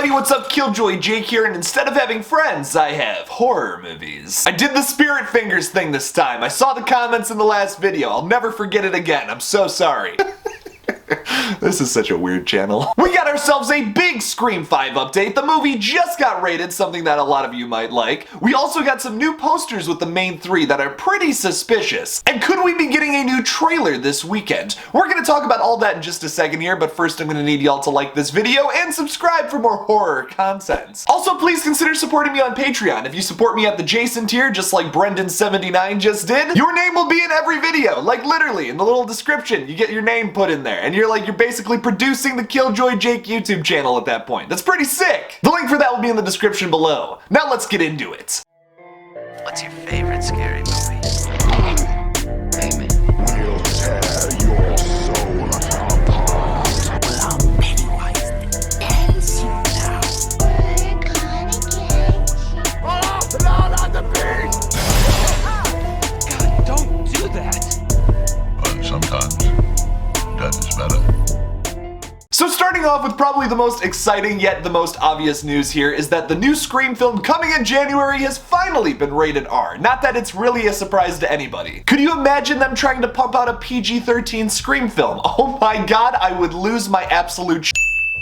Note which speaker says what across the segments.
Speaker 1: everybody, what's up? KillJoy Jake here, and instead of having friends, I have horror movies. I did the spirit fingers thing this time. I saw the comments in the last video. I'll never forget it again. I'm so sorry. This is such a weird channel. We got ourselves a big Scream 5 update. The movie just got rated, something that a lot of you might like. We also got some new posters with the main three that are pretty suspicious. And could we be getting a new trailer this weekend? We're gonna talk about all that in just a second here, but first I'm gonna need y'all to like this video and subscribe for more horror content. Also, please consider supporting me on Patreon. If you support me at the Jason tier, just like Brendan79 just did, your name will be in every video. Like literally, in the little description, you get your name put in there. And you're basically producing the KillJoy Jake YouTube channel at that point. That's pretty sick! The link for that will be in the description below. Now let's get into it.
Speaker 2: What's your favorite scary movie? Amen.
Speaker 3: We'll tear your soul apart.
Speaker 2: Well, I'm Pennywise the dancing now.
Speaker 3: We're gonna get you. Oh, Lord on the beat!
Speaker 2: God, don't do that.
Speaker 4: But sometimes death is better.
Speaker 1: So starting off with probably the most exciting yet the most obvious news here is that the new Scream film coming in January has finally been rated R. Not that it's really a surprise to anybody. Could you imagine them trying to pump out a PG-13 Scream film? Oh my god, I would lose my absolute shit.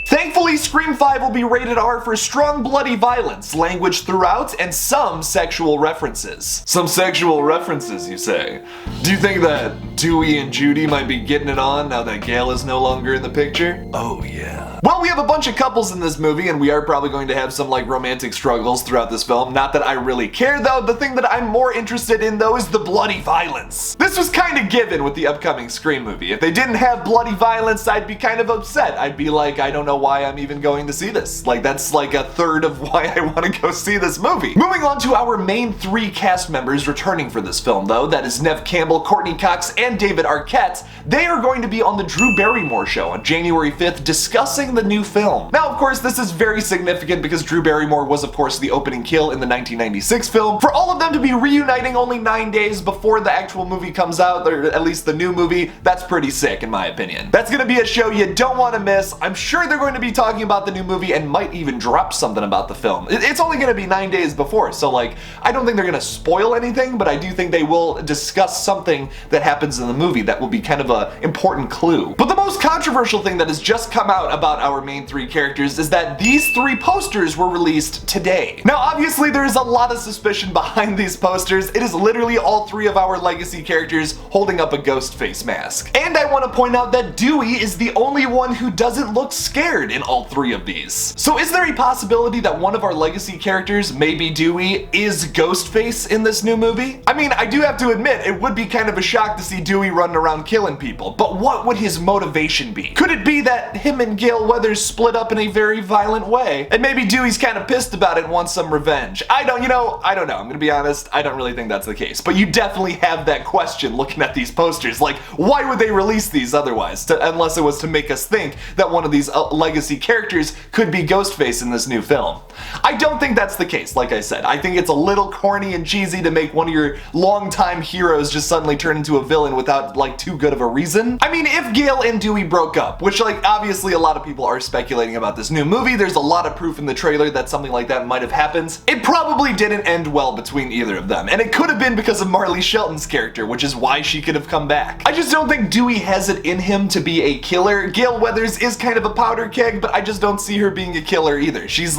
Speaker 1: Thankfully, Scream 5 will be rated R for strong bloody violence, language throughout, and some sexual references. Some sexual references, you say? Do you think that Dewey and Judy might be getting it on now that Gail is no longer in the picture? Oh yeah. Well, we have a bunch of couples in this movie, and we are probably going to have some romantic struggles throughout this film. Not that I really care though. The thing that I'm more interested in though is the bloody violence. This was kind of given with the upcoming Scream movie. If they didn't have bloody violence, I'd be kind of upset. I'd be like, I don't know why I'm even going to see this. That's like a third of why I want to go see this movie. Moving on to our main three cast members returning for this film though, that is Neve Campbell, Courtney Cox, and David Arquette. They are going to be on the Drew Barrymore show on January 5th discussing the new film. Now of course this is very significant because Drew Barrymore was of course the opening kill in the 1996 film. For all of them to be reuniting only 9 days before the actual movie comes out, or at least the new movie, that's pretty sick in my opinion. That's gonna be a show you don't want to miss. I'm sure they're going to be talking about the new movie and might even drop something about the film. It's only gonna be 9 days before, so I don't think they're gonna spoil anything, but I do think they will discuss something that happens in the movie that will be kind of an important clue. But the most controversial thing that has just come out about our main three characters is that these three posters were released today. Now obviously there is a lot of suspicion behind these posters. It is literally all three of our legacy characters holding up a ghost face mask. And I want to point out that Dewey is the only one who doesn't look scared in all three of these. So is there a possibility that one of our legacy characters, maybe Dewey, is Ghostface in this new movie? I mean, I do have to admit, it would be kind of a shock to see Dewey running around killing people, but what would his motivation be? Could it be that him and Gail Weathers split up in a very violent way, and maybe Dewey's kind of pissed about it and wants some revenge? I don't know. I'm gonna be honest, I don't really think that's the case, but you definitely have that question looking at these posters. Why would they release these otherwise? Unless it was to make us think that one of these legacy characters could be Ghostface in this new film. I don't think that's the case, like I said. I think it's a little corny and cheesy to make one of your longtime heroes just suddenly turn into a villain without too good of a reason. I mean, if Gail and Dewey broke up, which obviously a lot of people are speculating about this new movie, there's a lot of proof in the trailer that something like that might have happened. It probably didn't end well between either of them, and it could have been because of Marley Shelton's character, which is why she could have come back. I just don't think Dewey has it in him to be a killer. Gail Weathers is kind of a powder keg, but I just don't see her being a killer either. She's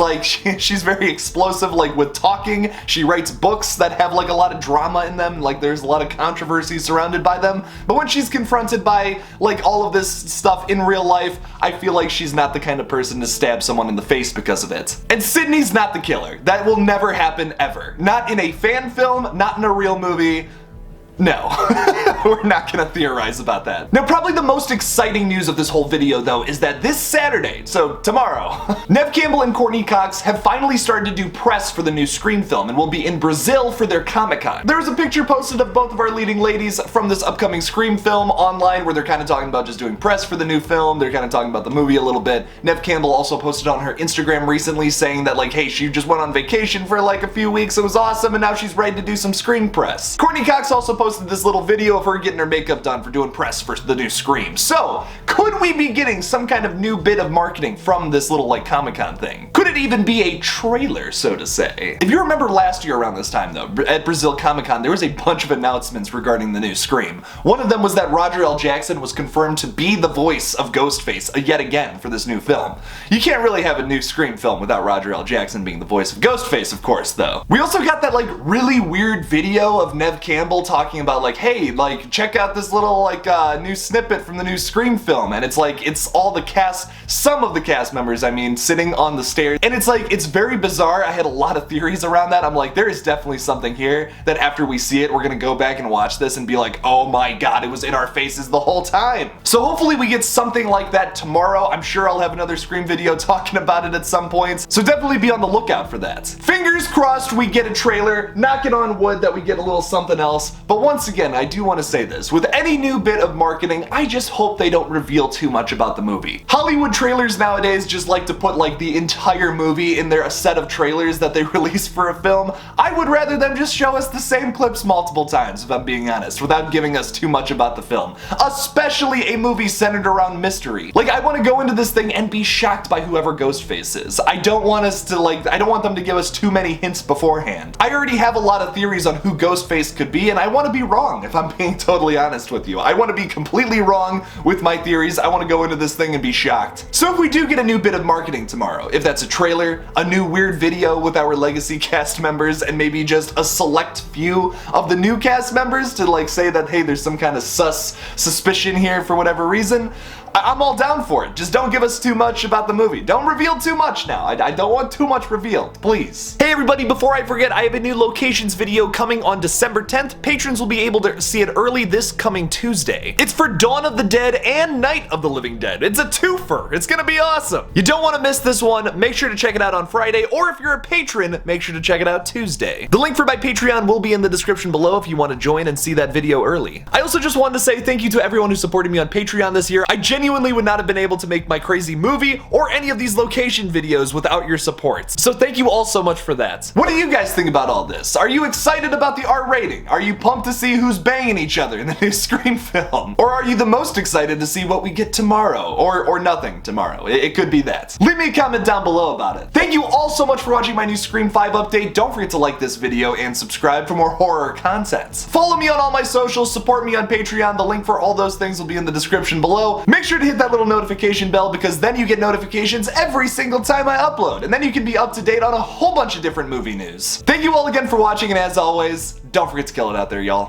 Speaker 1: she's very explosive, with talking. She writes books that have a lot of drama in them, there's a lot of controversy surrounded by them, but when she's confronted by all of this stuff in real life, I feel like she's not the kind of person to stab someone in the face because of it. And Sydney's not the killer. That will never happen ever. Not in a fan film, not in a real movie. No, we're not gonna theorize about that. Now, probably the most exciting news of this whole video, though, is that this Saturday, so tomorrow, Neve Campbell and Courtney Cox have finally started to do press for the new Scream film and will be in Brazil for their Comic-Con. There's a picture posted of both of our leading ladies from this upcoming Scream film online where they're kind of talking about just doing press for the new film. They're kind of talking about the movie a little bit. Neve Campbell also posted on her Instagram recently saying that hey, she just went on vacation for a few weeks, it was awesome, and now she's ready to do some Scream press. Courtney Cox also posted this little video of her getting her makeup done for doing press for the new Scream. So, could we be getting some kind of new bit of marketing from this little Comic-Con thing? Could it it even be a trailer, so to say? If you remember last year around this time though, at Brazil Comic-Con, there was a bunch of announcements regarding the new Scream. One of them was that Roger L. Jackson was confirmed to be the voice of Ghostface yet again for this new film. You can't really have a new Scream film without Roger L. Jackson being the voice of Ghostface, of course, though. We also got that like really weird video of Neve Campbell talking about like, hey, like check out this little like new snippet from the new Scream film, and it's like it's all the cast, some of the cast members, I mean, sitting on the stairs, and it's like it's very bizarre. I had a lot of theories around that. I'm like, there is definitely something here that after we see it, we're gonna go back and watch this and be like, oh my god, it was in our faces the whole time. So hopefully we get something like that tomorrow. I'm sure I'll have another Scream video talking about it at some point, so definitely be on the lookout for that. Fingers crossed we get a trailer, knocking on wood that we get a little something else, but once again, I do want to say this, with any new bit of marketing, I just hope they don't reveal too much about the movie. Hollywood trailers nowadays just like to put like the entire movie in their set of trailers that they release for a film. I would rather them just show us the same clips multiple times, if I'm being honest, without giving us too much about the film. Especially a movie centered around mystery. Like, I want to go into this thing and be shocked by whoever Ghostface is. I don't want us to like, I don't want them to give us too many hints beforehand. I already have a lot of theories on who Ghostface could be, and I want to be wrong, if I'm being totally honest with you. I want to be completely wrong with my theories. I want to go into this thing and be shocked. So if we do get a new bit of marketing tomorrow, if that's a trailer, a new weird video with our legacy cast members, and maybe just a select few of the new cast members to like say that, hey, there's some kind of suspicion here for whatever reason, I'm all down for it. Just don't give us too much about the movie. Don't reveal too much now. I don't want too much revealed, please. Hey everybody, before I forget, I have a new locations video coming on December 10th. Patrons will be able to see it early this coming Tuesday. It's for Dawn of the Dead and Night of the Living Dead. It's a twofer. It's gonna be awesome. You don't want to miss this one. Make sure to check it out on Friday, or if you're a patron, make sure to check it out Tuesday. The link for my Patreon will be in the description below if you want to join and see that video early. I also just wanted to say thank you to everyone who supported me on Patreon this year. I genuinely would not have been able to make my crazy movie or any of these location videos without your support. So thank you all so much for that. What do you guys think about all this? Are you excited about the R rating? Are you pumped to see who's banging each other in the new Scream film? Or are you the most excited to see what we get tomorrow? Or nothing tomorrow. It could be that. Leave me a comment down below about it. Thank you all so much for watching my new Scream 5 update. Don't forget to like this video and subscribe for more horror content. Follow me on all my socials, support me on Patreon. The link for all those things will be in the description below. Make sure to hit that little notification bell, because then you get notifications every single time I upload, and then you can be up to date on a whole bunch of different movie news. Thank you all again for watching, and as always, don't forget to kill it out there, y'all.